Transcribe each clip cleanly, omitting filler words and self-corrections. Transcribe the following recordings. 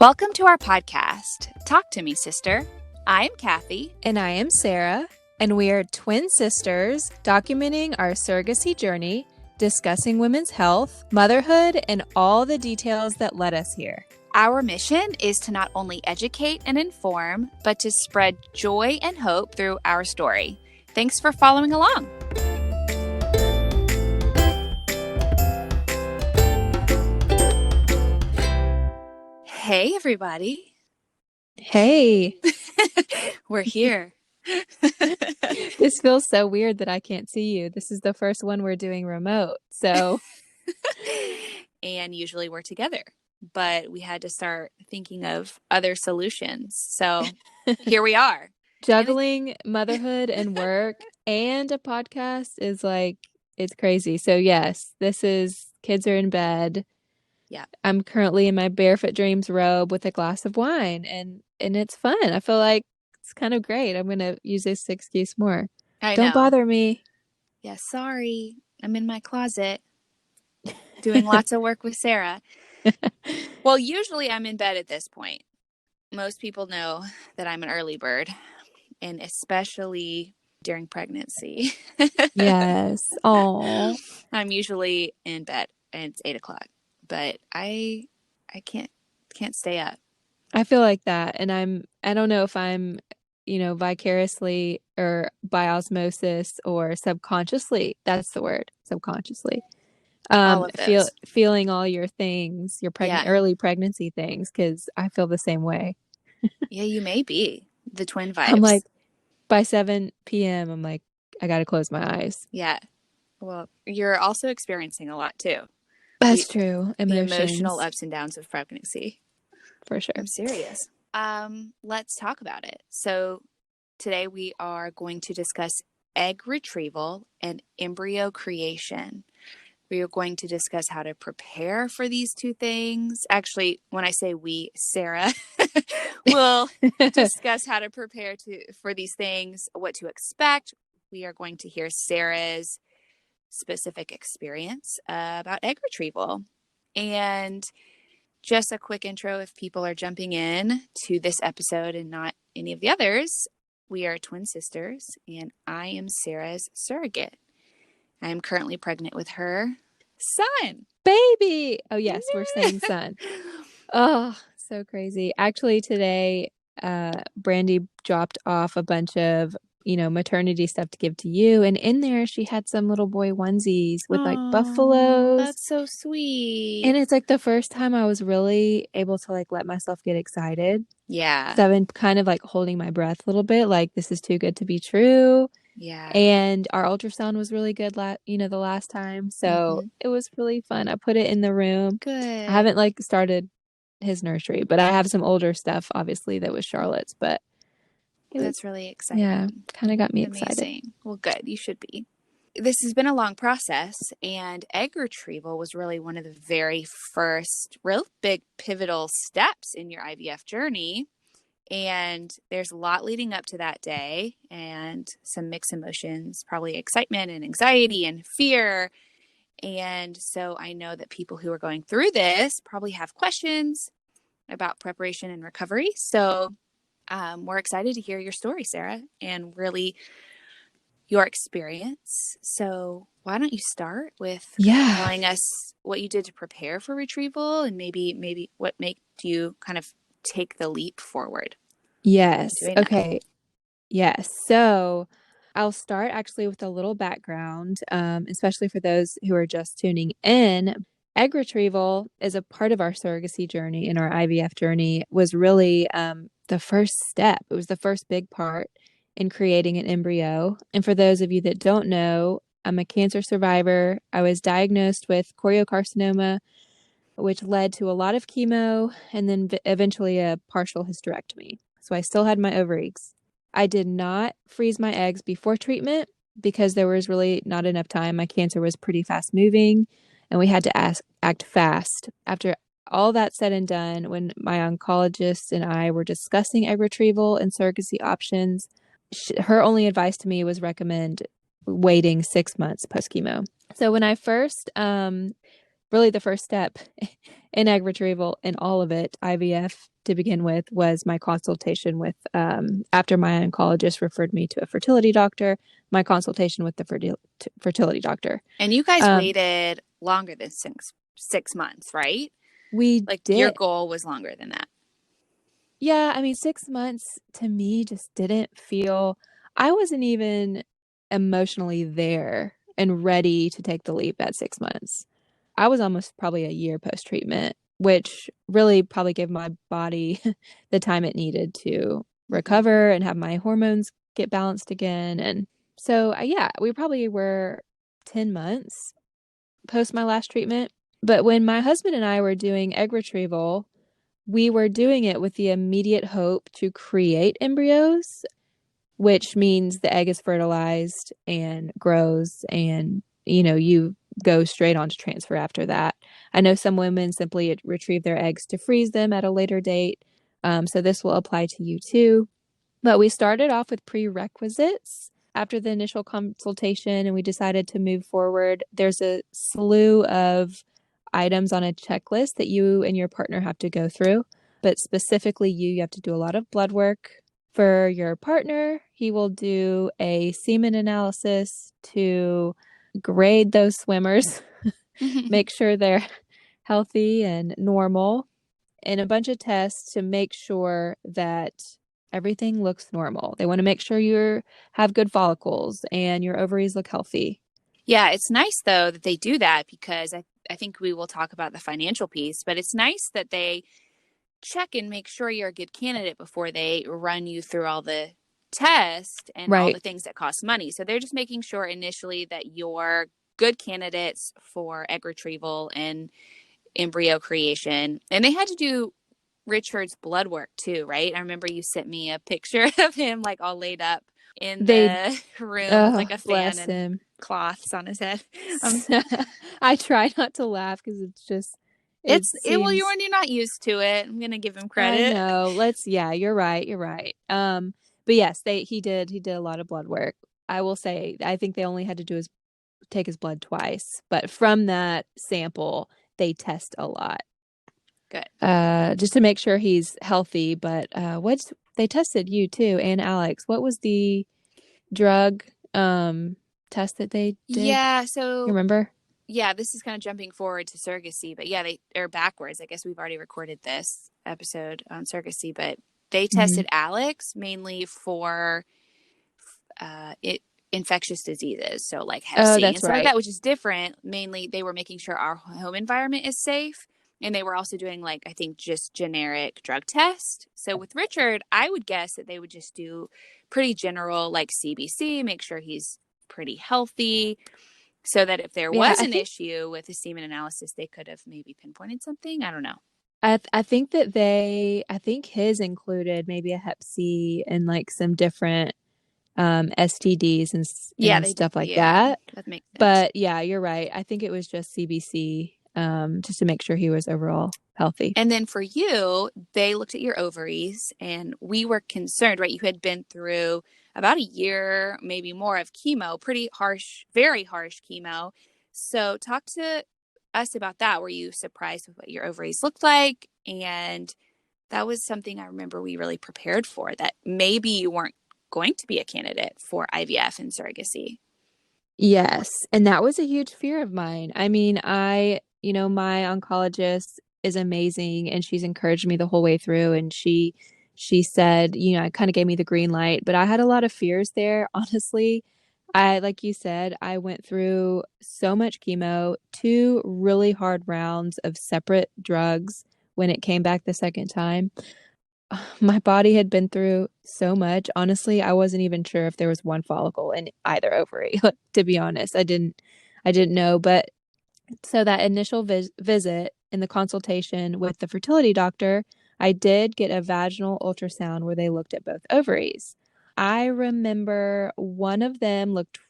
Welcome to our podcast, Talk to Me, Sister. I'm Kathy. And I am Sarah, and we are twin sisters documenting our surrogacy journey, discussing women's health, motherhood, and all the details that led us here. Our mission is to not only educate and inform, but to spread joy and hope through our story. Thanks for following along. Hey, everybody. Hey. We're here. This feels so weird that I can't see you. This is the first one we're doing remote, so. And usually we're together, but we had to start thinking of other solutions. So here we are. Juggling motherhood and work and a podcast is it's crazy. So yes, kids are in bed. Yeah. I'm currently in my Barefoot Dreams robe with a glass of wine, and it's fun. I feel like it's kind of great. I'm going to use this excuse more. Don't bother me. Yeah, sorry. I'm in my closet doing lots of work with Sarah. Well, usually I'm in bed at this point. Most people know that I'm an early bird, and especially during pregnancy. Yes. Oh. I'm usually in bed, and it's 8 o'clock. But I can't stay up. I feel like that. And I don't know if I'm, vicariously or by osmosis or subconsciously. That's the word. Subconsciously. All of those. Feeling all your things, your early pregnancy things, because I feel the same way. Yeah, you may be. The twin vibes. I'm like, by 7 p.m., I'm like, I got to close my eyes. Yeah. Well, you're also experiencing a lot too. That's true. The emotional ups and downs of pregnancy. For sure. I'm serious. Let's talk about it. So today we are going to discuss egg retrieval and embryo creation. We are going to discuss how to prepare for these two things. Actually, when I say we, Sarah will discuss how to prepare for these things, what to expect. We are going to hear Sarah's specific experience about egg retrieval. And just a quick intro if people are jumping in to this episode and not any of the others. We are twin sisters, and I am Sarah's surrogate. I am currently pregnant with her son. Baby! Oh, yes, we're saying son. Oh, so crazy. Actually, today, Brandy dropped off a bunch of maternity stuff to give to you. And in there, she had some little boy onesies with buffaloes. That's so sweet. And it's the first time I was really able to let myself get excited. Yeah. So I've been kind of holding my breath a little bit. This is too good to be true. Yeah. And our ultrasound was really good, the last time. So It was really fun. I put it in the room. Good. I haven't started his nursery, but I have some older stuff, obviously, that was Charlotte's, but that's really exciting. Yeah, kind of got me Amazing. excited. Well, good. You should be. This has been a long process, and egg retrieval was really one of the very first real big pivotal steps in your IVF journey. And there's a lot leading up to that day and some mixed emotions, probably excitement and anxiety and fear. And so I know that people who are going through this probably have questions about preparation and recovery. So we're excited to hear your story, Sarah, and really your experience. So why don't you start with telling us what you did to prepare for retrieval and maybe what made you kind of take the leap forward? Yes. Okay. Yes. So I'll start actually with a little background, especially for those who are just tuning in. Egg retrieval is a part of our surrogacy journey, and our IVF journey was really the first step. It was the first big part in creating an embryo. And for those of you that don't know, I'm a cancer survivor. I was diagnosed with choriocarcinoma, which led to a lot of chemo and then eventually a partial hysterectomy. So I still had my ovaries. I did not freeze my eggs before treatment because there was really not enough time. My cancer was pretty fast moving, and we had to act fast. After all that said and done, when my oncologist and I were discussing egg retrieval and surrogacy options, her only advice to me was recommend waiting 6 months post chemo. So when I first really the first step in egg retrieval in all of it, IVF to begin with, was my consultation with, after my oncologist referred me to a fertility doctor, my consultation with the fertility doctor. And you guys waited longer than 6 months, right? We Like your did. goal was longer than that. Yeah, I mean, 6 months to me just didn't feel, I wasn't even emotionally there and ready to take the leap at 6 months. I was almost probably a year post-treatment, which really probably gave my body the time it needed to recover and have my hormones get balanced again. And so, yeah, we probably were 10 months post my last treatment. But when my husband and I were doing egg retrieval, we were doing it with the immediate hope to create embryos, which means the egg is fertilized and grows, and you go straight on to transfer after that. I know some women simply retrieve their eggs to freeze them at a later date. So this will apply to you too. But we started off with prerequisites after the initial consultation, and we decided to move forward. There's a slew of items on a checklist that you and your partner have to go through, but specifically you have to do a lot of blood work. For your partner, he will do a semen analysis to grade those swimmers, make sure they're healthy and normal, and a bunch of tests to make sure that everything looks normal. They want to make sure you have good follicles and your ovaries look healthy. Yeah, it's nice though that they do that, because I think we will talk about the financial piece, but it's nice that they check and make sure you're a good candidate before they run you through all the tests and all the things that cost money. So they're just making sure initially that you're good candidates for egg retrieval and embryo creation. And they had to do Richard's blood work too, right? I remember you sent me a picture of him like all laid up in They, the room with oh, like a fan bless and him. cloths on his head. I try not to laugh because it Well, seems, you're not used to it. I'm gonna give him I credit. know. Yeah, you're right. You're right. But yes, he did a lot of blood work. I will say, I think they only had to take his blood twice, but from that sample, they test a lot. Good. Just to make sure he's healthy. But they tested you too and Alex. What was the drug test that they did? Yeah, You so remember? yeah, this is kind of jumping forward to surrogacy, but yeah, they're backwards. I guess we've already recorded this episode on surrogacy, but they Mm-hmm. tested Alex mainly for infectious diseases, so like Hep Oh, C that's and stuff like right. that, which is different. Mainly, they were making sure our home environment is safe, and they were also doing like I think just generic drug test. So with Richard, I would guess that they would just do pretty general like CBC, make sure he's pretty healthy, so that if there Yeah, was an issue with the semen analysis, they could have maybe pinpointed something. I don't know. I think I think his included maybe a Hep C and like some different STDs Yeah, and they did. stuff like Yeah, that. that makes sense. But yeah, you're right. I think it was just CBC, just to make sure he was overall healthy. And then for you, they looked at your ovaries, and we were concerned, right? You had been through about a year, maybe more, of chemo, pretty harsh, very harsh chemo. So talk to us about that. Were you surprised with what your ovaries looked like? And that was something I remember we really prepared for, that maybe you weren't going to be a candidate for IVF and surrogacy. Yes, and that was a huge fear of mine. I mean, my oncologist is amazing and she's encouraged me the whole way through, and she said, it kind of gave me the green light, but I had a lot of fears there, honestly. Like you said, I went through so much chemo, two really hard rounds of separate drugs when it came back the second time. My body had been through so much. Honestly, I wasn't even sure if there was one follicle in either ovary. To be honest, I didn't know. But so that initial visit in the consultation with the fertility doctor, I did get a vaginal ultrasound where they looked at both ovaries. I remember one of them looked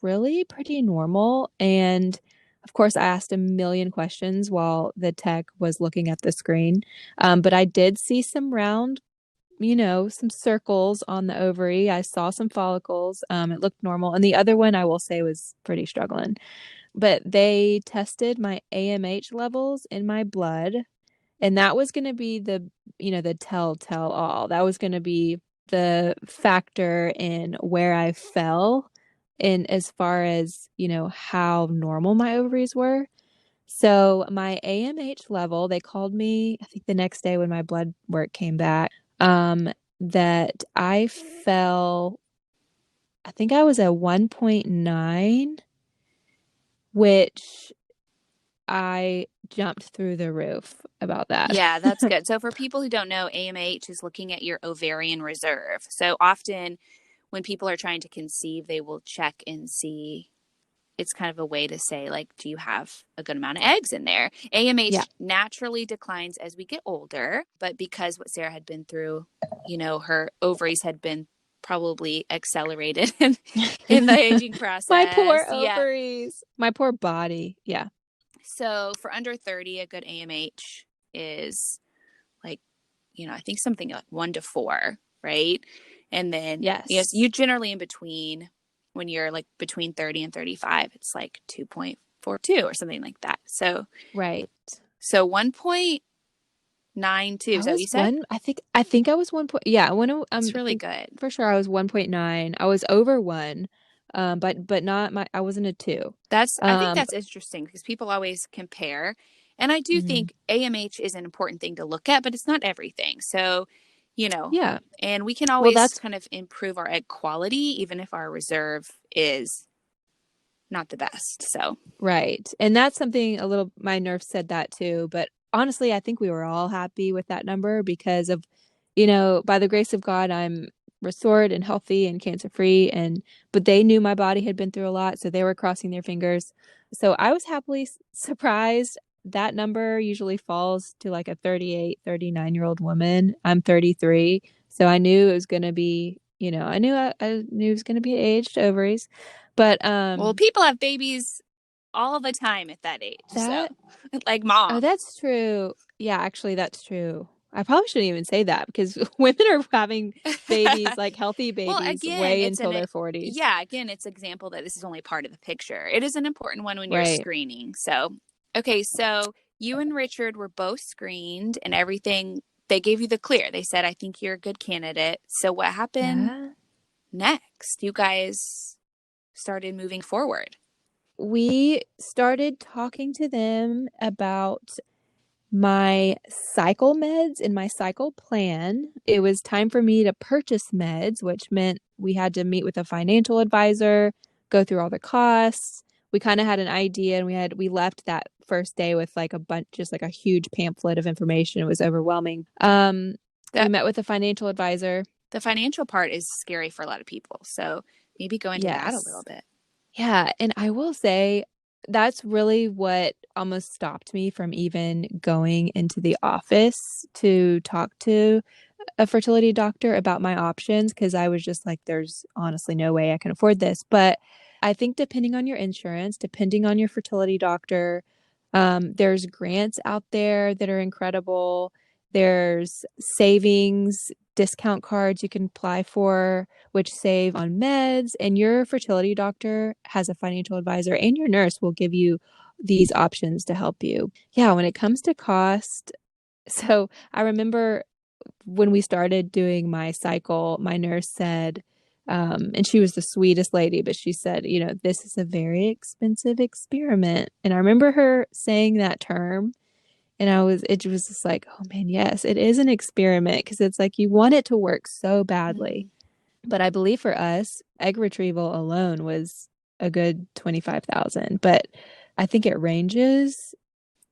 really pretty normal, and of course, I asked a million questions while the tech was looking at the screen. But I did see some round, some circles on the ovary. I saw some follicles. It looked normal. And the other one, I will say, was pretty struggling. but they tested my AMH levels in my blood, and that was going to be the tell all. That was going to be the factor in where I fell in as far as, how normal my ovaries were. So my AMH level, they called me, I think the next day when my blood work came back, that I fell, I think I was a 1.9, which I jumped through the roof about that. Yeah, that's good. So for people who don't know, AMH is looking at your ovarian reserve. So often when people are trying to conceive, they will check and see. It's kind of a way to say, like, do you have a good amount of eggs in there? Yeah. AMH naturally declines as we get older, but because what Sarah had been through, her ovaries had been probably accelerated in the aging My process. poor Yeah. ovaries. My poor body. Yeah. So for under 30, a good AMH is like, I think something like 1 to 4, right? And then, yes, Yes. you generally in between, when you're like between 30 and 35, it's like 2.42 or something like that. So, Right. 1.92. I So was you said one, I think I was yeah, it's I really think good. for sure I was 1.9. I was over 1. But not I wasn't a 2. I think that's interesting because people always compare. And I do Mhm. think AMH is an important thing to look at, but it's not everything. So, Yeah. and we can Well, always that's kind of improve our egg quality, even if our reserve is not the best. So, right. And that's something my nurse said that too. But honestly, I think we were all happy with that number because of, by the grace of God, I'm restored and healthy and cancer free. But they knew my body had been through a lot. So they were crossing their fingers. So I was happily surprised. That number usually falls to like a 38, 39-year-old woman. I'm 33. So I knew it was going to be, I knew it was going to be aged ovaries. But, well, people have babies all the time at that age. So, that like oh, mom. that's true. Yeah, actually, that's true. I probably shouldn't even say that because women are having babies, like healthy Well, babies, again, way until their 40s. yeah, again, it's example that this is only part of the picture. It is an important one when you're Right. screening. So, okay, so you and Richard were both screened and everything. They gave you the clear. They said, I think you're a good candidate. So, what happened Yeah. next? You guys started moving forward. We started talking to them about my cycle meds and my cycle plan. It was time for me to purchase meds, which meant we had to meet with a financial advisor, go through all the costs. We kind of had an idea, and we left that first day with like a bunch, just like a huge pamphlet of information. It was overwhelming. We That met with a financial advisor. the financial part is scary for a lot of people. So, maybe go into that a little Yes. bit. Yeah, and I will say that's really what almost stopped me from even going into the office to talk to a fertility doctor about my options because I was just like, there's honestly no way I can afford this. But I think depending on your insurance, depending on your fertility doctor, there's grants out there that are incredible. There's savings discount cards you can apply for, which save on meds. And your fertility doctor has a financial advisor, and your nurse will give you these options to help you. Yeah, when it comes to cost, so I remember when we started doing my cycle, my nurse said, and she was the sweetest lady, but she said, this is a very expensive experiment. And I remember her saying that term, and it was just like, oh man, yes, it is an experiment because it's like you want it to work so badly. Mm. But I believe for us, egg retrieval alone was a good 25,000. But I think it ranges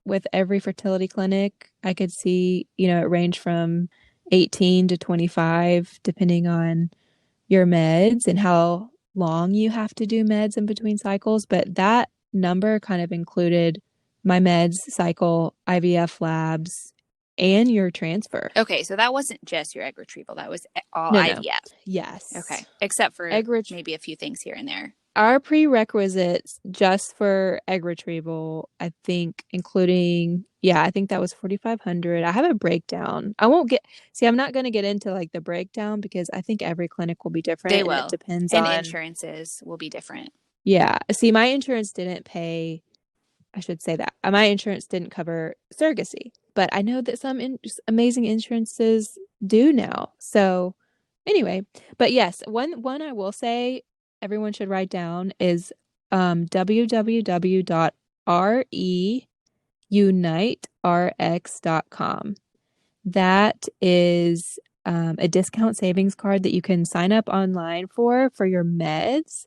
with every fertility clinic. I could see, it ranged from 18 to 25, depending on your meds and how long you have to do meds in between cycles. But that number kind of included my meds cycle, IVF labs, and your transfer. Okay, so that wasn't just your egg retrieval. That was all No. IVF. Yes. Okay, except for Egg ret- maybe a few things here and there. our prerequisites just for egg retrieval, I think, including, yeah, I think that was 4,500. I have a breakdown. I'm not going to get into like the breakdown because I think every clinic will be They different and it will. depends And on, insurances will be different. Yeah. See, my insurance didn't pay. I should say that. My insurance didn't cover surrogacy, but I know that some amazing insurances do now. So anyway, but yes, one I will say everyone should write down is www.reuniterx.com. That is a discount savings card that you can sign up online for your meds.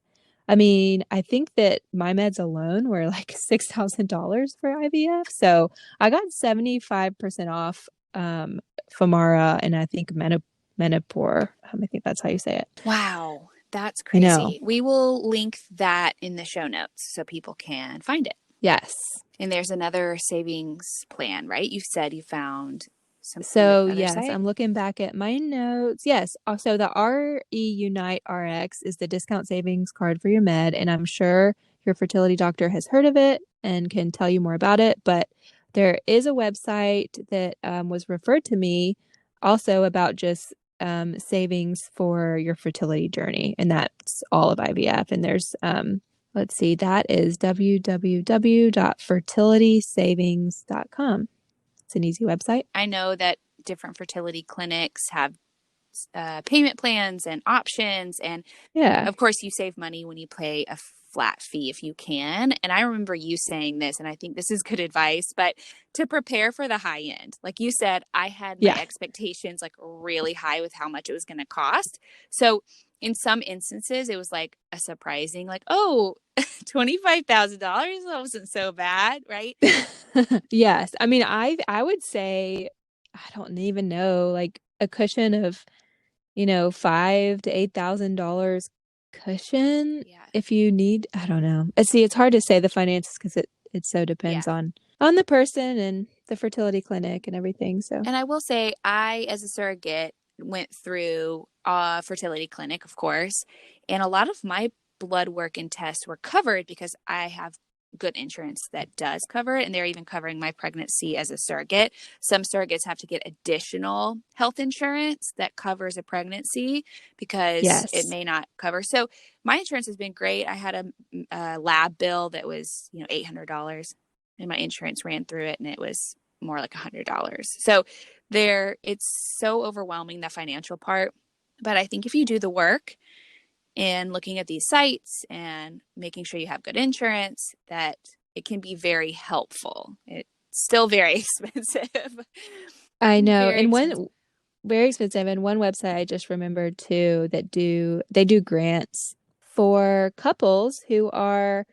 I mean, I think that my meds alone were like $6,000 for IVF. So I got 75% off Femara and I think Menopur. I think that's how you say it. Wow, that's I know. crazy. We will link that in the show notes so people can find it. Yes. And there's another savings plan, right? You said you found something with So another yes, site. I'm looking back at my notes. Yes. Also, the RE Unite RX is the discount savings card for your med, and I'm sure your fertility doctor has heard of it and can tell you more about it. But there is a website that was referred to me also about just savings for your fertility journey, and that's all of IVF. And there's let's see, that is www.fertilitysavings.com. It's an easy website. I know that different fertility clinics have payment plans and options. And Yeah. of course, you save money when you pay a flat fee if you can. And I remember you saying this, and I think this is good advice, but to prepare for the high end, like you said, I had my Yeah. expectations like really high with how much it was going to cost. So in some instances, it was like a surprising, like, oh, $25,000, that wasn't so bad, right? Yes. I mean, I would say, I don't even know, like a cushion of, $5,000 to $8,000 cushion Yeah. if you need, I don't know. See, it's hard to say the finances because it so depends Yeah. on the person and the fertility clinic and everything. So And I will say, I, as a surrogate, went through a fertility clinic, of course, and a lot of my blood work and tests were covered because I have good insurance that does cover it. And they're even covering my pregnancy as a surrogate. Some surrogates have to get additional health insurance that covers a pregnancy because it yes. may not cover. So my insurance has been great. I had a lab bill that was, $800, and my insurance ran through it, and it was more like $100. So it's so overwhelming, the financial part. But I think if you do the work in looking at these sites and making sure you have good insurance, that it can be very helpful. It's still very expensive. I know. Very And expensive. very expensive. And one website I just remembered too that they do grants for couples who are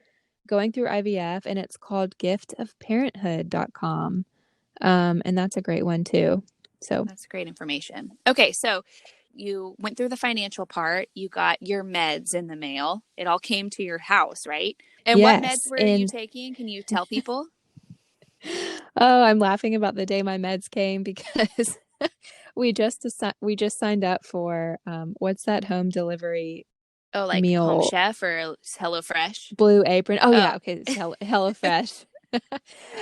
going through IVF, and it's called giftofparenthood.com. And that's a great one too. So That's great information. Okay, so you went through the financial part, you got your meds in the mail. It all came to your house, right? And what meds yes. were you And taking? Can you tell people? oh, I'm laughing about the day my meds came because we just signed up for what's that home delivery Oh, like Home meal? Chef or HelloFresh? Blue Apron. Oh Oh, yeah, okay, it's HelloFresh.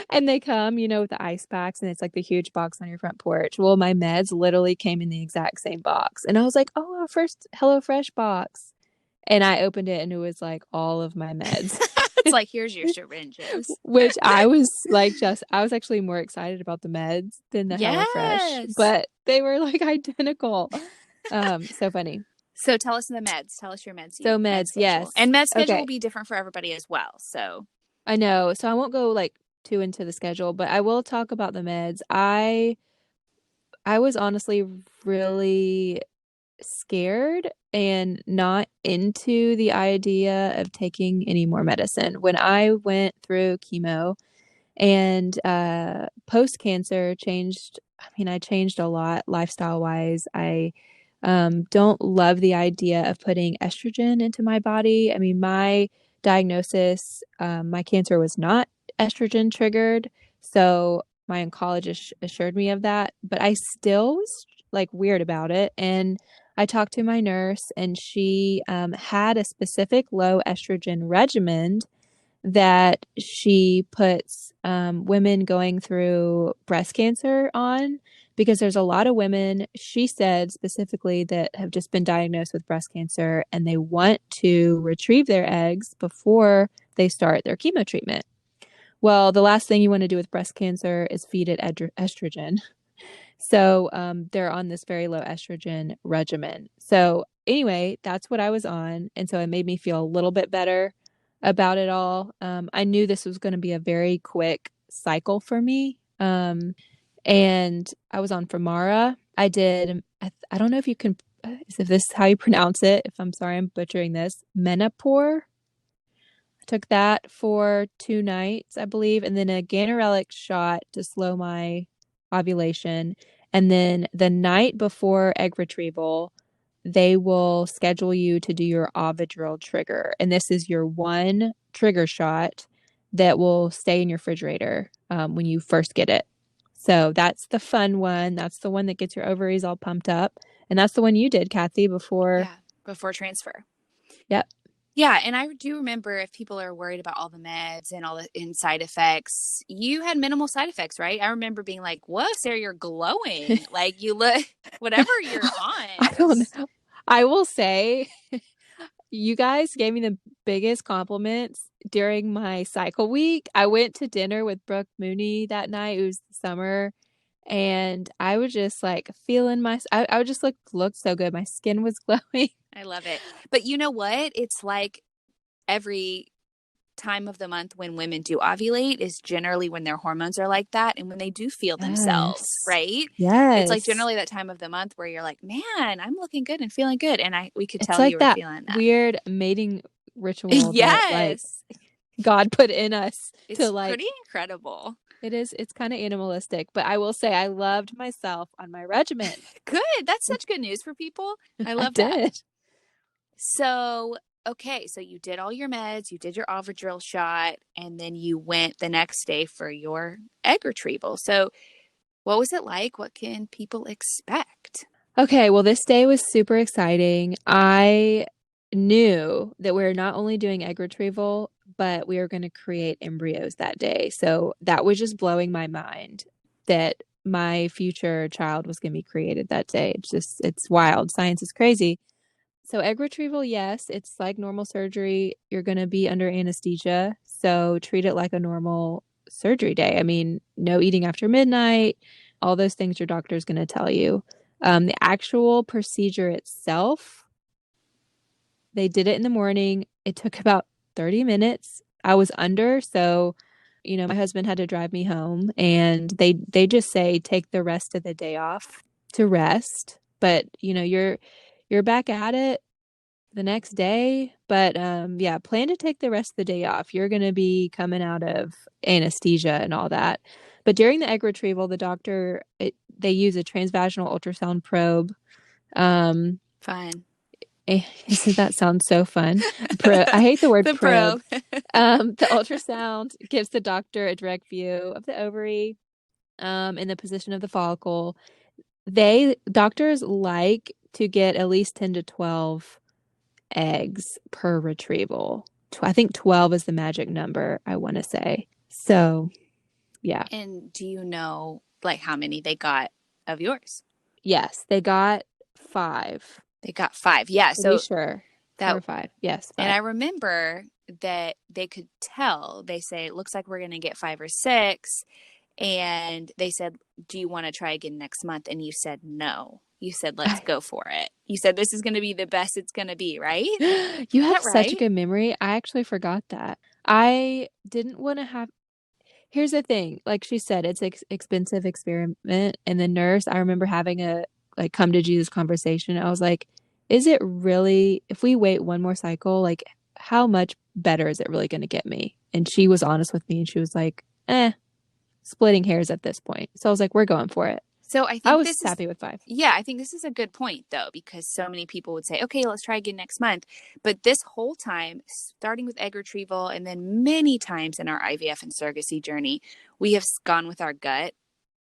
And they come, with the ice packs, and it's like the huge box on your front porch. Well, my meds literally came in the exact same box. And I was like, "Oh, our first HelloFresh box." And I opened it and it was like all of my meds. it's like, here's your syringes. Which I was like I was actually more excited about the meds than the HelloFresh, Yes. but they were like identical. So funny. So tell us the meds. Tell us your So med meds, schedule. yes. And med schedule will Okay. be different for everybody as well. So, I know. So I won't go like too into the schedule, but I will talk about the meds. I was honestly really scared and not into the idea of taking any more medicine. When I went through chemo and post cancer changed, I mean, I changed a lot lifestyle wise. I don't love the idea of putting estrogen into my body. I mean, my diagnosis, my cancer was not estrogen triggered. So my oncologist assured me of that, but I still was like weird about it. And I talked to my nurse, and she had a specific low estrogen regimen that she puts women going through breast cancer on because there's a lot of women, she said specifically, that have just been diagnosed with breast cancer and they want to retrieve their eggs before they start their chemo treatment. Well, the last thing you want to do with breast cancer is feed it estrogen. So they're on this very low estrogen regimen. So anyway, that's what I was on. And so it made me feel a little bit better about it all. I knew this was going to be a very quick cycle for me. And I was on Femara. I did, I don't know if you can, if this is how you pronounce it. If I'm sorry, I'm butchering this. Menopur. I took that for 2 nights, I believe, and then a ganirelix shot to slow my ovulation. And then the night before egg retrieval, they will schedule you to do your Ovidrel trigger. And this is your one trigger shot that will stay in your refrigerator when you first get it. So that's the fun one. That's the one that gets your ovaries all pumped up. And that's the one you did, Kathy, before. Yeah, before transfer. Yep. Yeah, and I do remember, if people are worried about all the meds and all the side effects, you had minimal side effects, right? I remember being like, whoa, Sarah, you're glowing. Like, you look, whatever you're on. I don't know. I will say, you guys gave me the biggest compliments during my cycle week. I went to dinner with Brooke Mooney that night. It was the summer. And I was just like feeling I would just look so good. My skin was glowing. I love it. But you know what? It's like every time of the month when women do ovulate is generally when their hormones are like that and when they do feel themselves, Yes. right? It's like Yes. generally that time of the month where you're like, man, I'm looking good and feeling good. And we could It's tell you like were that feeling that. weird mating ritual that like Yes. God put in us to It's like, pretty incredible. it's kind of animalistic, but I will say I loved myself on my regimen. Good. That's such good news for people. I I love that. did. So, okay. So you did all your meds, you did your Ovidrel shot, and then you went the next day for your egg retrieval. So what was it like? What can people expect? Okay, well, this day was super exciting. I knew that we are not only doing egg retrieval, but we are going to create embryos that day. So that was just blowing my mind that my future child was going to be created that day. It's wild. Science is crazy. So egg retrieval, yes, it's like normal surgery. You're going to be under anesthesia. So treat it like a normal surgery day. I mean, no eating after midnight, all those things your doctor is going to tell you. The actual procedure itself, they did it in the morning. It took about 30 minutes. I was under, so my husband had to drive me home, and they just say take the rest of the day off to rest. But you're back at it the next day. But yeah, plan to take the rest of the day off. You're going to be coming out of anesthesia and all that. But during the egg retrieval, the doctor, they use a transvaginal ultrasound probe. Fun. Isn't that sound so fun? I hate the word The probe. probe. The ultrasound gives the doctor a direct view of the ovary, and the position of the follicle. Doctors like to get at least 10 to 12 eggs per retrieval. I think 12 is the magic number, I want to say. So, yeah. And do you know like how many they got of yours? Yes, they got 5. They got 5. Yeah. Pretty So sure. 4 that, or 5. Yes, and 5. I remember that they could tell. They say, it looks like we're going to get 5 or 6. And they said, do you want to try again next month? And you said, no. You said, let's go for it. You said, this is going to be the best it's going to be, right? You Is have that such a right? good memory. I actually forgot that. I didn't want to have. Here's the thing. Like she said, it's an expensive experiment. And the nurse, I remember having a like come to Jesus conversation. I was like, is it really, if we wait one more cycle, like how much better is it really going to get me? And she was honest with me and she was like, splitting hairs at this point. So I was like, we're going for it. So I I think was this is, happy with 5. yeah, I think this is a good point though, because so many people would say, okay, let's try again next month. But this whole time, starting with egg retrieval and then many times in our IVF and surrogacy journey, we have gone with our gut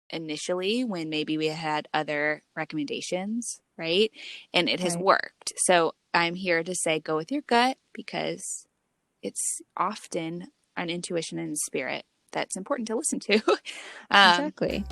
initially when maybe we had other recommendations, right? And it has Right. worked. So I'm here to say go with your gut because it's often an intuition and spirit that's important to listen to. um, Exactly.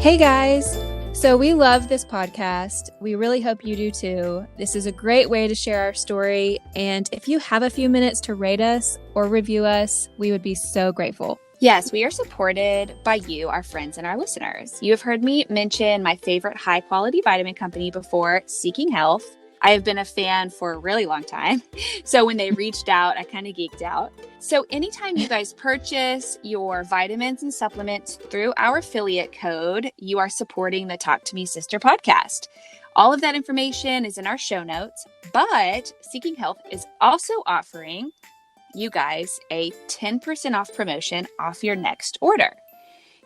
Hey guys! So we love this podcast. We really hope you do too. This is a great way to share our story. And if you have a few minutes to rate us or review us, we would be so grateful. Yes, we are supported by you, our friends and our listeners. You have heard me mention my favorite high-quality vitamin company before, Seeking Health. I have been a fan for a really long time. So when they reached out, I kind of geeked out. So anytime you guys purchase your vitamins and supplements through our affiliate code, you are supporting the Talk to Me Sister podcast. All of that information is in our show notes, but Seeking Health is also offering you guys a 10% off promotion off your next order.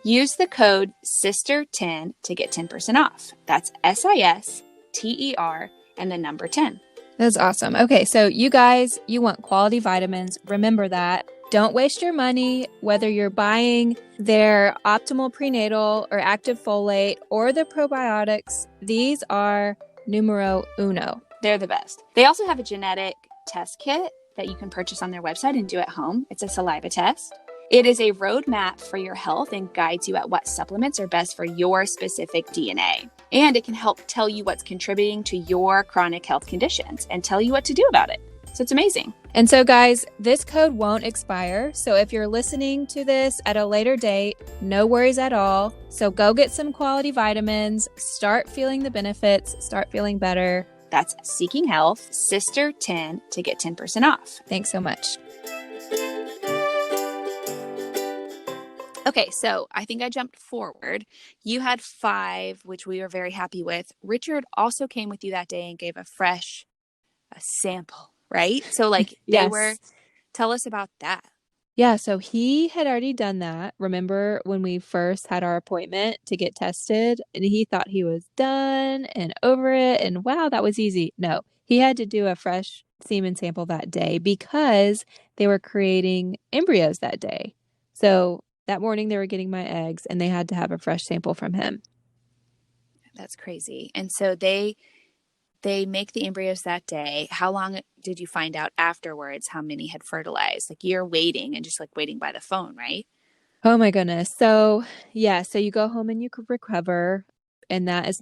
Use the code SISTER10 to get 10% off. That's SISTER and the number 10. That's awesome. Okay, so you guys, you want quality vitamins. Remember that. Don't waste your money, whether you're buying their optimal prenatal or active folate or the probiotics. These are numero uno. They're the best. They also have a genetic test kit that you can purchase on their website and do at home. It's a saliva test. It is a roadmap for your health and guides you at what supplements are best for your specific DNA. And it can help tell you what's contributing to your chronic health conditions and tell you what to do about it. So it's amazing. And so guys, this code won't expire. So if you're listening to this at a later date, no worries at all. So go get some quality vitamins, start feeling the benefits, start feeling better. That's Seeking Health, Sister10 to get 10% off. Thanks so much. Okay, so I think I jumped forward. You had 5, which we were very happy with. Richard also came with you that day and gave a sample, right? So like yes. Tell us about that. Yeah, so he had already done that. Remember when we first had our appointment to get tested and he thought he was done and over it and wow, that was easy. No, he had to do a fresh semen sample that day because they were creating embryos that day. So that morning they were getting my eggs and they had to have a fresh sample from him. That's crazy. And so they make the embryos that day. How long did you find out afterwards how many had fertilized? Like you're waiting and just like waiting by the phone, right? Oh my goodness. So yeah, so you go home and you could recover and that is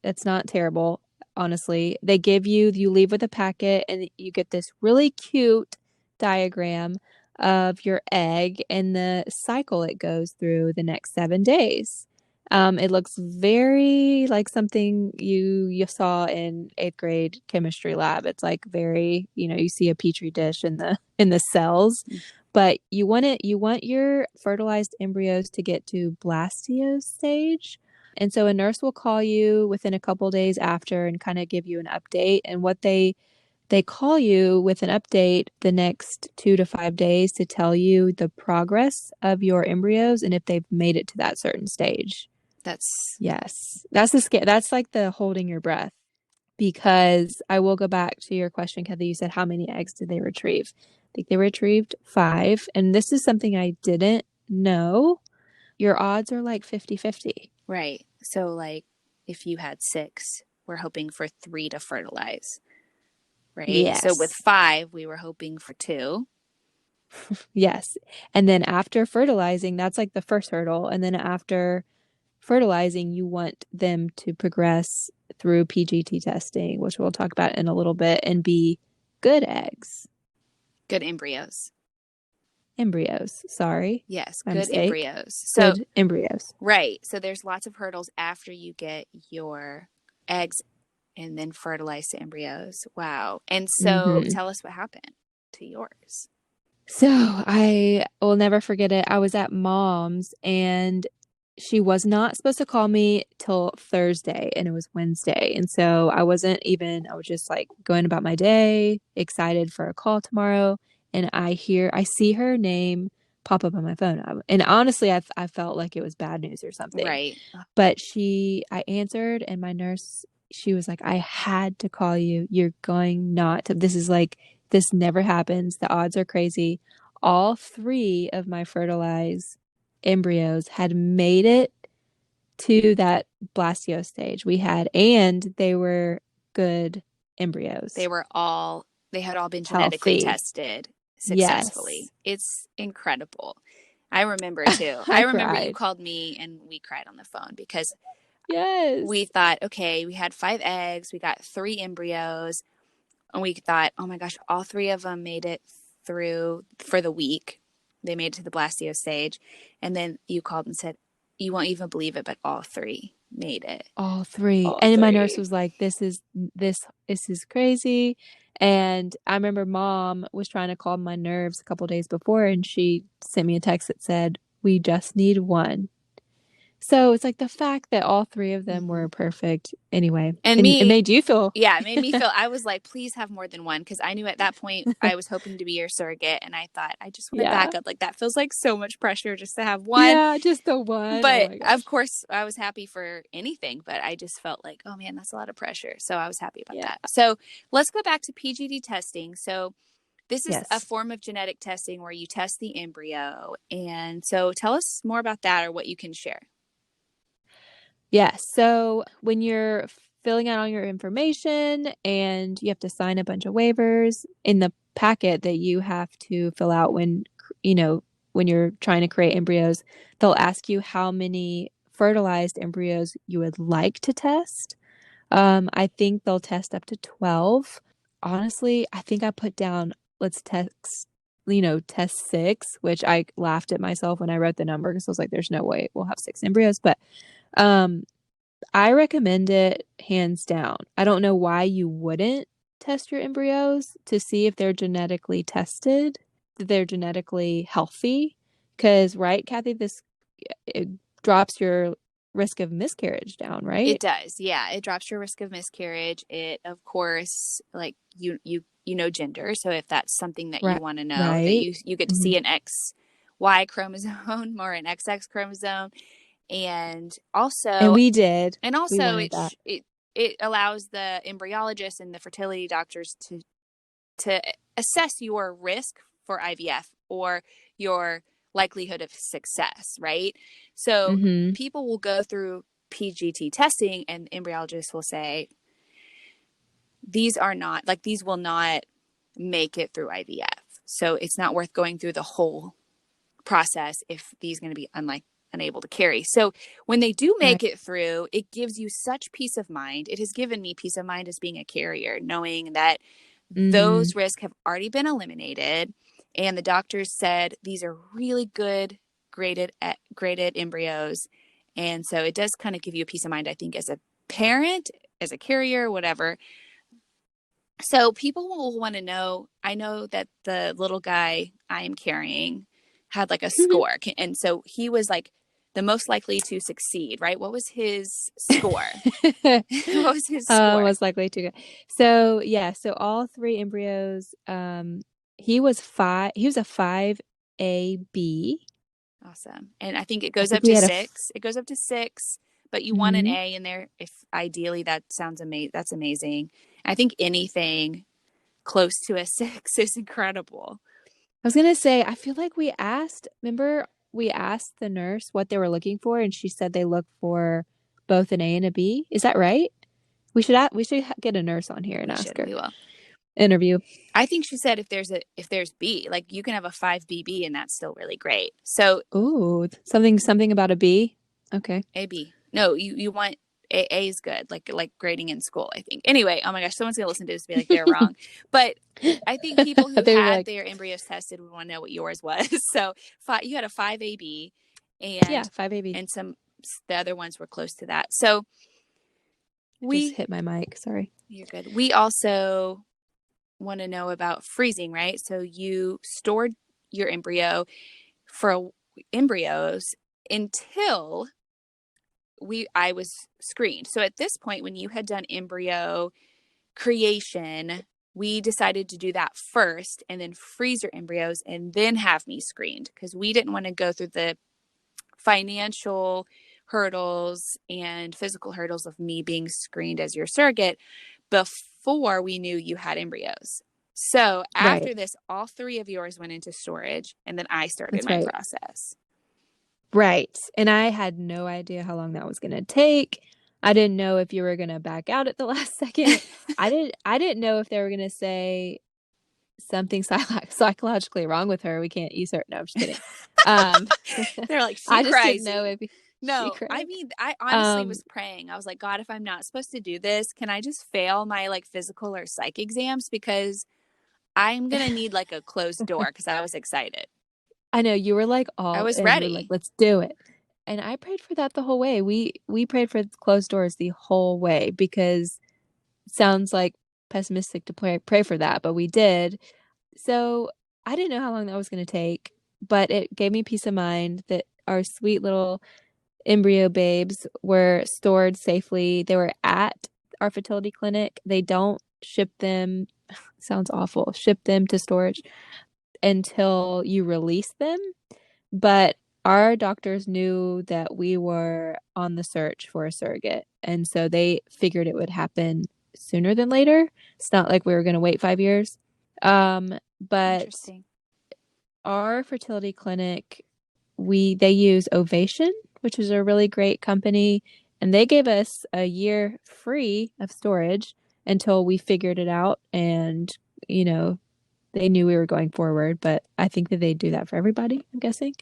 it's not terrible, honestly. You leave with a packet and you get this really cute diagram of your egg and the cycle it goes through the next 7 days. It looks very like something you saw in 8th grade chemistry lab. It's like very, you see a petri dish in the cells, but you want your fertilized embryos to get to blastio stage. And so a nurse will call you within a couple days after and kind of give you an update. And what they call you with an update the next 2 to 5 days to tell you the progress of your embryos and if they've made it to that certain stage. Yes. That's like the holding your breath, because I will go back to your question, Kathy. You said, how many eggs did they retrieve? I think they retrieved 5. And this is something I didn't know. Your odds are like 50-50. Right. So like if you had 6, we're hoping for 3 to fertilize. Right. Yes. So with 5, we were hoping for 2. Yes. And then after fertilizing, that's like the first hurdle. And then after fertilizing, you want them to progress through PGT testing, which we'll talk about in a little bit, and be good eggs. Good embryos. Sorry. Yes, my good mistake. embryos. So good embryos. Right. So there's lots of hurdles after you get your eggs and then fertilize the embryos. Wow. And so tell us what happened to yours. So I will never forget it. I was at mom's and she was not supposed to call me till Thursday and it was Wednesday. And so I was just like going about my day, excited for a call tomorrow. And I see her name pop up on my phone. And honestly, I felt like it was bad news or something. Right. But I answered and my nurse, she was like, I had to call you. You're going not to, this never happens. The odds are crazy. All 3 of my fertilized embryos had made it to that blastio stage and they were good embryos. They had all been genetically tested successfully. Yes. It's incredible. I remember too. I I remember you cried. called me and we cried on the phone because we Yes. thought, okay, we had 5 eggs, we got 3 embryos, and we thought, oh my gosh, all 3 of them made it through for the week. They made it to the blastio stage. And then you called and said, you won't even believe it, but all 3 made it. All three. All And my nurse 3. was like, this is crazy. And I remember mom was trying to calm my nerves a couple days before, and she sent me a text that said, we just need one. So it's like the fact that all three of them Mm-hmm. were perfect anyway. And And it me, made you feel, yeah, it made me feel, I was like, please have more than one. Because I knew at that point I was hoping to be your surrogate. And I thought, I just want to yeah. back up. Like, that feels like so much pressure just to have one. Yeah, just the one. Oh But my of gosh. course, I was happy for anything. But I just felt like, oh man, that's a lot of pressure. So I was happy about Yeah. that. So let's go back to PGD testing. So this is a Yes. form of genetic testing where you test the embryo. And so tell us more about that or what you can share. Yes. So when you're filling out all your information and you have to sign a bunch of waivers in the packet that you have to fill out when, you know, when you're trying to create embryos, they'll ask you how many fertilized embryos you would like to test. I think they'll test up to 12. Honestly, I think I put down, let's test, test 6, which I laughed at myself when I wrote the number because I was like, there's no way we'll have 6 embryos. But um, I recommend it hands down. I don't know why you wouldn't test your embryos to see if they're genetically tested, that they're genetically healthy. Because, right, Kathy, it drops your risk of miscarriage down, It right? does. Yeah, it drops your risk of miscarriage. It, of course, like you know gender. So if that's something that you Right. want to know, that Right. you get to Hmm. see an XY chromosome or an XX chromosome, and And also we did. and We also wanted that. it allows the embryologist and the fertility doctors to assess your risk for IVF or your likelihood of success, right? So Hmm. people will go through PGT testing and embryologists will say, these are not, like, these will not make it through IVF. So it's not worth going through the whole process if these are going to be unable to carry. So when they do Right. make it through, it gives you such peace of mind. It has given me peace of mind as being a carrier, knowing that Hmm. those risks have already been eliminated. And the doctors said these are really good graded embryos. And so it does kind of give you a peace of mind, I think, as a parent, as a carrier, whatever. So people will want to know. I know that the little guy I am carrying had like a score. And so he was like the most likely to succeed, right? What was his score? What was his score? Most likely to go. So yeah, so all three embryos, he was a 5AB. Awesome. And I think it I goes think up we to had a 6. It goes up to 6, but you want an mhm. A in there if ideally that sounds amazing. That's amazing. I think anything close to a 6 is incredible. I was gonna say, I feel like remember we asked the nurse what they were looking for, and she said they look for both an A and a B. Is that right? We should get a nurse on here and We ask should. her. We will. Interview. I think she said if there's B, like you can have a 5BB and that's still really great. So Ooh, something about a B. Okay. AB. No, you want A is good, like grading in school, I think. Anyway, oh my gosh, someone's gonna listen to this and be like they're wrong. But I think people who They were had like, their embryos tested would want to know what yours was. So you had a 5AB yeah, and 5AB. some the other ones were close to that. So I just we hit my mic. Sorry. you're good. We also want to know about freezing, right? So you stored your embryos until I was screened. So at this point, when you had done embryo creation, we decided to do that first and then freeze your embryos and then have me screened because we didn't want to go through the financial hurdles and physical hurdles of me being screened as your surrogate before we knew you had embryos. So Right. after this, all 3 of yours went into storage and then I started That's my right. process. Right. And I had no idea how long that was going to take. I didn't know if you were going to back out at the last second. I didn't know if they were going to say something psychologically wrong with her. We can't use her. No, I'm just kidding. Um, They're like, she I just didn't know crazy. if she No, I cray. mean, I honestly Um, was praying. I was like, God, if I'm not supposed to do this, can I just fail my like physical or psych exams? Because I'm going to need like a closed door because I was excited. I know you were like I all was in. You were like, ready. let's do it. And I prayed for that the whole way. We prayed for closed doors the whole way because it sounds like pessimistic to pray for that, but we did. So I didn't know how long that was going to take, but it gave me peace of mind that our sweet little embryo babes were stored safely. They were at our fertility clinic. They don't ship them, sounds awful, ship them to storage until you release them. But our doctors knew that we were on the search for a surrogate. And so they figured it would happen sooner than later. It's not like we were going to wait 5 years. But Interesting. our fertility clinic, they use Ovation, which is a really great company, and they gave us a year free of storage until we figured it out and you know they knew we were going forward, but I think that they do that for everybody, I'm guessing.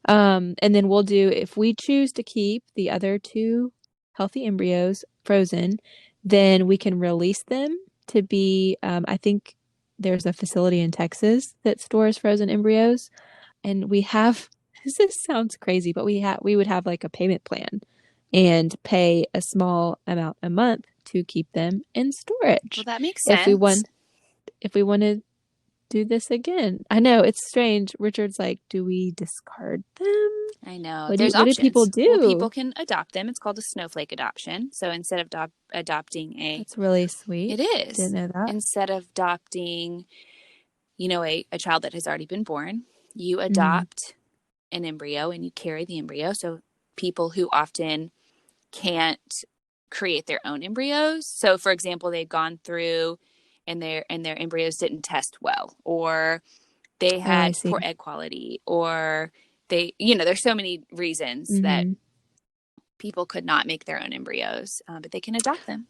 And then we'll do, if we choose to keep the other two healthy embryos frozen, then we can release them to be, I think there's a facility in Texas that stores frozen embryos. And we have, this sounds crazy, but we would have like a payment plan and pay a small amount a month to keep them in Well, storage that makes if we sense. want if we want to do this again. I know it's strange. Richard's like, do we discard them? I know. What do There's what do people options. Well, people do? can adopt them. It's called a snowflake adoption. So instead of adopting That's really it sweet. is, Didn't know that. instead of adopting, a child that has already been born, you Mm. adopt an embryo and you carry the embryo. So people who often can't create their own embryos. So for example, they've gone through and their embryos didn't test well, or they Oh, I had poor see. egg quality, or there's so many reasons that Hmm. people could not make their own embryos, but they can adopt them.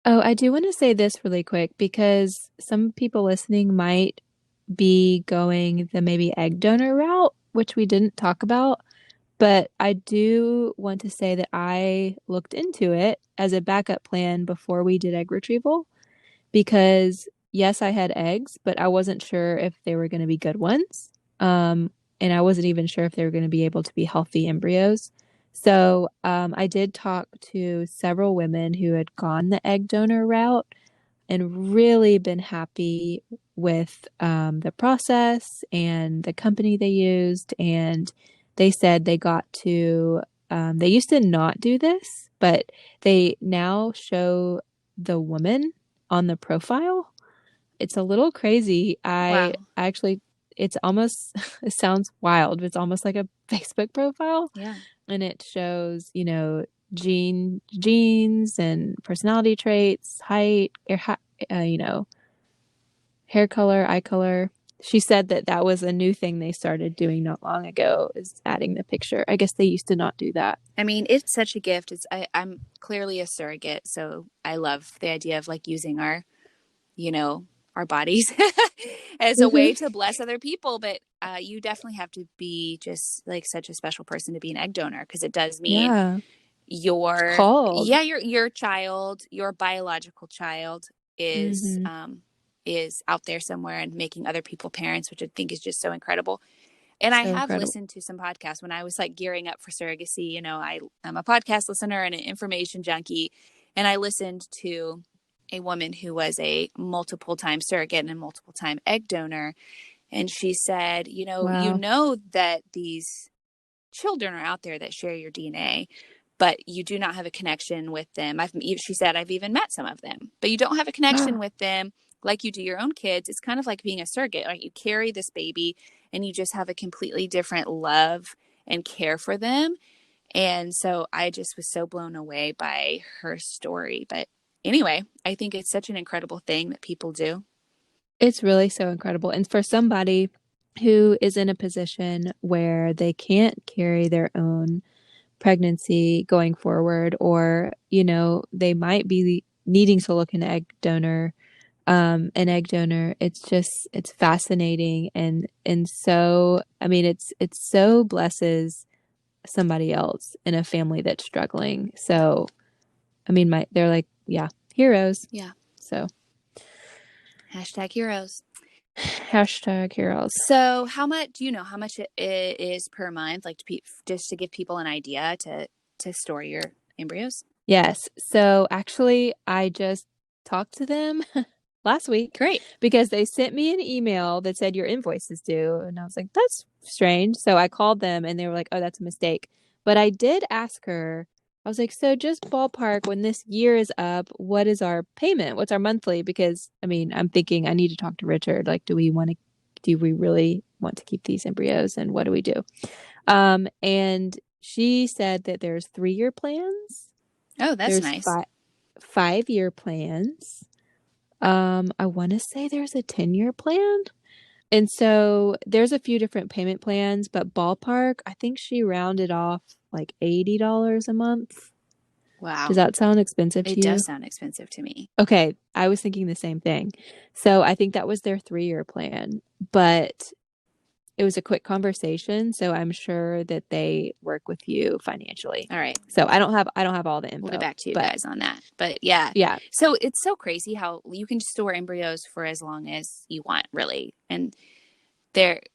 Oh, I do want to say this really quick because some people listening might be going the maybe egg donor route, which we didn't talk about. But I do want to say that I looked into it as a backup plan before we did egg retrieval because yes, I had eggs, but I wasn't sure if they were going to be good ones. And I wasn't even sure if they were going to be able to be healthy embryos. So I did talk to several women who had gone the egg donor route and really been happy with the process and the company they used. And they said they got to, they used to not do this, but they now show the woman on the profile. It's a little crazy. I Wow. actually, it's almost, it sounds wild, but it's almost like a Facebook profile. Yeah. And it shows, genes and personality traits, height, uh, you know, hair color, eye color. She said that that was a new thing they started doing not long ago, is adding the picture. I guess they used to not do that. I mean, it's such a gift. I'm clearly a surrogate, so I love the idea of like using you know, our bodies as a Hmm. way to bless other people. But you definitely have to be just like such a special person to be an egg donor, because it does mean Yeah, it's your called. yeah your child, your biological child Hmm. is out there somewhere and making other people parents, which I think is just so incredible. And I So have incredible. listened to some podcasts when I was like gearing up for surrogacy. I'm a podcast listener and an information junkie. And I listened to a woman who was a multiple time surrogate and a multiple time egg donor. And she said, Wow. that these children are out there that share your DNA, but you do not have a connection with them. She said, I've even met some of them, but you don't have a connection with them like you do your own kids. It's kind of like being a surrogate. Like, you carry this baby and you just have a completely different love and care for them. And so I just was so blown away by her story. But anyway, I think it's such an incredible thing that people do. It's really so incredible. And for somebody who is in a position where they can't carry their own pregnancy going forward, or, they might be needing to look into egg donor, an egg donor. It's fascinating and so, I mean, it so blesses somebody else in a family that's struggling. So, I mean, they're like, yeah, heroes. Yeah. So, #heroes. hashtag heroes. So how much, do you know how much it is per month? Like just to give people an idea to store your embryos? Yes. So actually, I just talked to them last week Great. because they sent me an email that said your invoice is due. And I was like, that's strange. So I called them and they were like, oh, that's a mistake. But I did ask her, I was like, so just ballpark, when this year is up, what is our payment? What's our monthly? Because I mean, I'm thinking I need to talk to Richard. Like, do we really want to keep these embryos and what do we do? And she said that there's 3-year plans. Oh, that's There's nice. 5-year plans. I want to say there's a 10-year plan. And so there's a few different payment plans, but ballpark, I think she rounded off like $80 a month. Wow. Does that sound expensive to It you? does sound expensive to me. Okay, I was thinking the same thing. So I think that was their 3-year plan, but it was a quick conversation, so I'm sure that they work with you financially. All right. So I don't have all the info. We'll get back to you but guys on that. But yeah. yeah. So it's so crazy how you can store embryos for as long as you want, really. And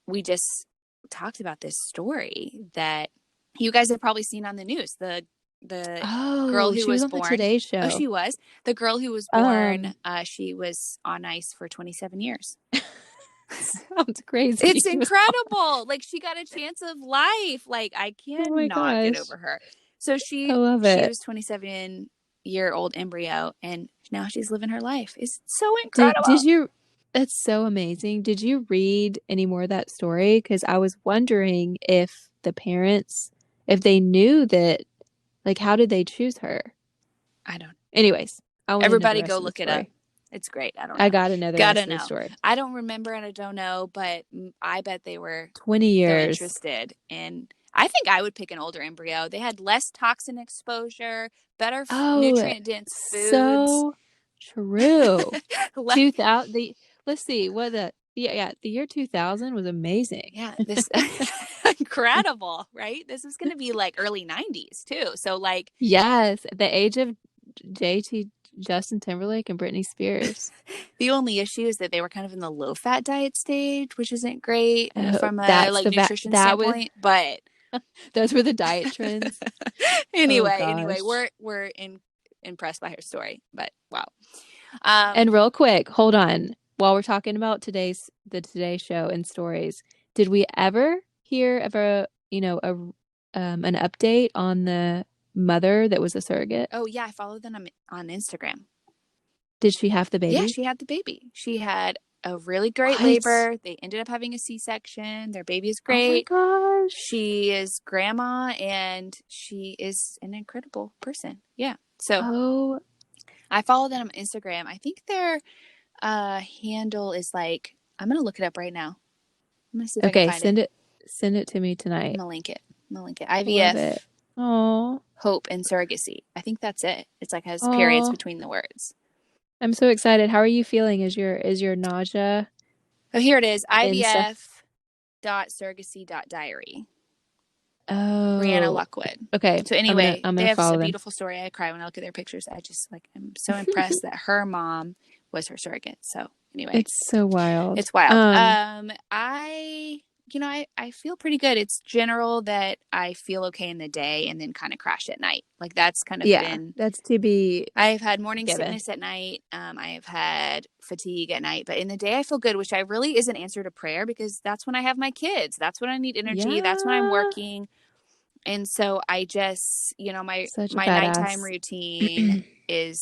we just talked about this story that you guys have probably seen on the news. The girl who she was was on the born. Today Show. Oh, she was. The girl who was born, she was on ice for 27 years. Sounds crazy. It's incredible. Like, she got a chance of life. Like, I cannot get over her. So I love it. she was 27-year-old embryo, and now she's living her life. It's so incredible. That's so amazing. Did you read any more of that story? Because I was wondering if the parents, if they knew that, like, how did they choose her? I don't. Anyways, Everybody go look it up. It's great. I don't know. I gotta know the rest of the story. I don't remember and I don't know, but I bet they were 20 years. They're interested in. I think I would pick an older embryo. They had less toxin exposure, better nutrient dense foods. So true. 2000. Let's see what the year 2000 was amazing. Yeah, this incredible, right? This is going to be like early 90s too. So like, yes, the age of Justin Timberlake and Britney Spears. The only issue is that they were kind of in the low fat diet stage, which isn't great from a nutrition standpoint. But those were the diet trends. Anyway, we're impressed by her story. But wow. And real quick, hold on. While we're talking about the Today Show and stories, did we ever hear of an update on the mother that was a surrogate? Oh yeah, I followed them on Instagram. Did she have the baby? Yeah, she had the baby. She had a really great labor. They ended up having a C-section. Their baby is great. Oh my gosh. She is grandma and she is an incredible person. Yeah. So I follow them on Instagram. I think their handle is like, I'm going to look it up right now. I'm going to see if I can find it. Send it to me tonight. I'm going to link it. IVF. Oh, hope and surrogacy. I think that's it. It's like has periods between the words. I'm so excited. How are you feeling? Is your nausea? Oh, here it is. IVF.surrogacy.diary. Oh, Brianna Lockwood. Okay. So anyway, I'm they have a beautiful story. I cry when I look at their pictures. I just I'm so impressed that her mom was her surrogate. So anyway, it's so wild. It's wild. I feel pretty good. It's general that I feel okay in the day and then kind of crash at night. Like that's kind of been. That's to be. I've had morning sickness at night. I have had fatigue at night, but in the day I feel good, which I really is an answer to prayer because that's when I have my kids. That's when I need energy. That's when I'm working. And so I just, my nighttime routine is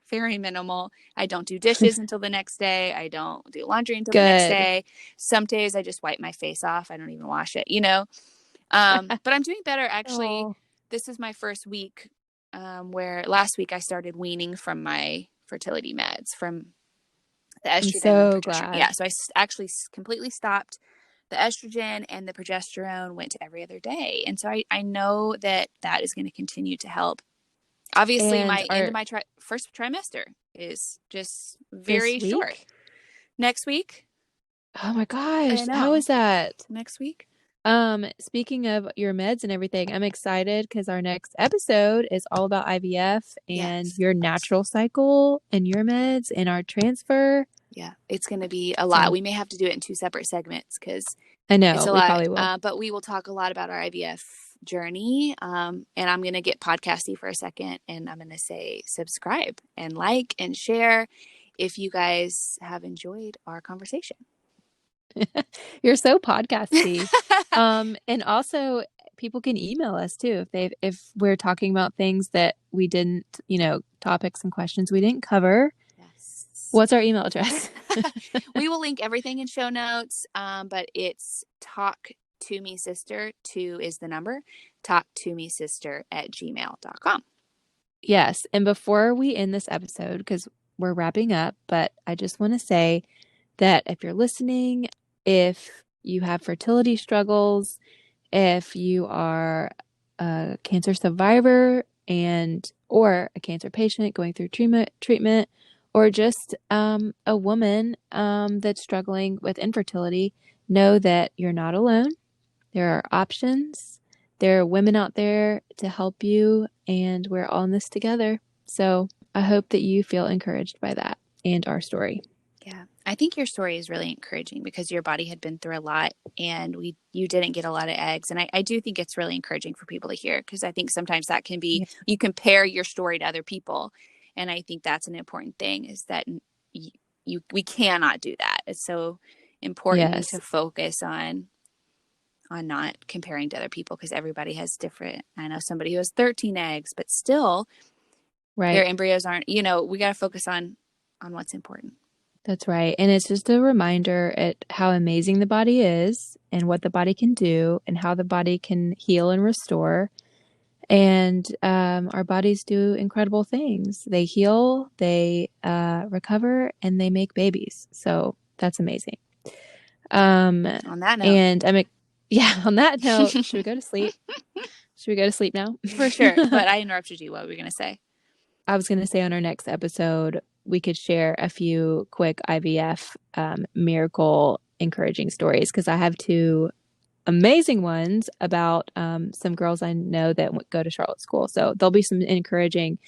very minimal. I don't do dishes until the next day. I don't do laundry until the next day. Some days I just wipe my face off. I don't even wash it, But I'm doing better. Actually, This is my first week where last week I started weaning from my fertility meds, from the estrogen. I'm so glad. Yeah, so I actually completely stopped the estrogen, and the progesterone went to every other day. And so I know that is going to continue to help. Obviously, And my end of my first trimester is just very this short. week? Next week? Oh my gosh, I know. how is that? Next week? Speaking of your meds and everything, I'm excited because our next episode is all about IVF and your natural cycle and your meds and our transfer. Yeah, it's going to be a lot. We may have to do it in 2 separate segments because I know it's a we lot. probably will. But we will talk a lot about our IVF journey. And I'm going to get podcasty for a second, and I'm going to say subscribe and like and share if you guys have enjoyed our conversation. You're so podcasty. And also people can email us too if we're talking about things that we didn't, topics and questions we didn't cover. Yes. What's our email address? We will link everything in show notes, but it's talktomesister, 2 is the number, talktomesister@gmail.com. Yes. And before we end this episode, because we're wrapping up, but I just want to say that if you're listening, if you have fertility struggles, if you are a cancer survivor or a cancer patient going through treatment, or just a woman that's struggling with infertility, know that you're not alone. There are options. There are women out there to help you, and we're all in this together. So I hope that you feel encouraged by that and our story. Yeah, I think your story is really encouraging because your body had been through a lot and you didn't get a lot of eggs. And I do think it's really encouraging for people to hear because I think sometimes that can be, you compare your story to other people. And I think that's an important thing is that we cannot do that. It's so important to focus on not comparing to other people because everybody has different. I know somebody who has 13 eggs, but still their embryos aren't, we got to focus on what's important. That's right. And it's just a reminder at how amazing the body is and what the body can do and how the body can heal and restore. And our bodies do incredible things. They heal, they recover, and they make babies. So that's amazing. On that note. And on that note, should we go to sleep? Should we go to sleep now? For sure. But I interrupted you. What were we going to say? I was going to say on our next episode, we could share a few quick IVF miracle encouraging stories because I have 2 amazing ones about some girls I know that go to Charlotte School. So there'll be some encouraging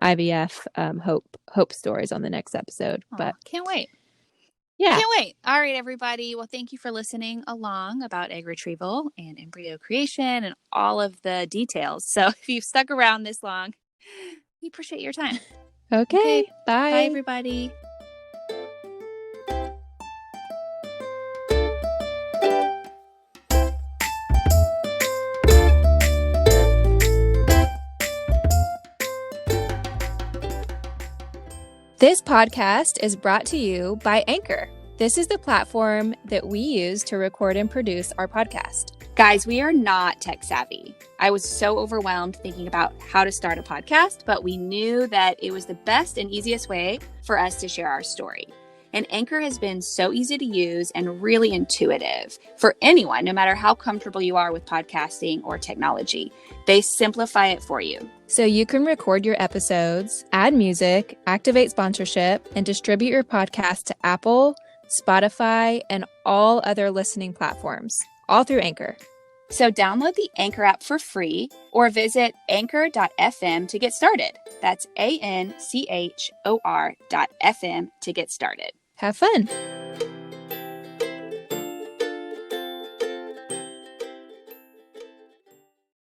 IVF hope stories on the next episode. But can't wait. Yeah. Can't wait. All right, everybody. Well, thank you for listening along about egg retrieval and embryo creation and all of the details. So if you've stuck around this long, we appreciate your time. Okay. Bye. Bye, everybody. This podcast is brought to you by Anchor. This is the platform that we use to record and produce our podcast. Guys, we are not tech savvy. I was so overwhelmed thinking about how to start a podcast, but we knew that it was the best and easiest way for us to share our story. And Anchor has been so easy to use and really intuitive for anyone, no matter how comfortable you are with podcasting or technology. They simplify it for you. So you can record your episodes, add music, activate sponsorship, and distribute your podcast to Apple, Spotify, and all other listening platforms, all through Anchor. So download the Anchor app for free or visit anchor.fm to get started. That's ANCHOR.FM to get started. Have fun.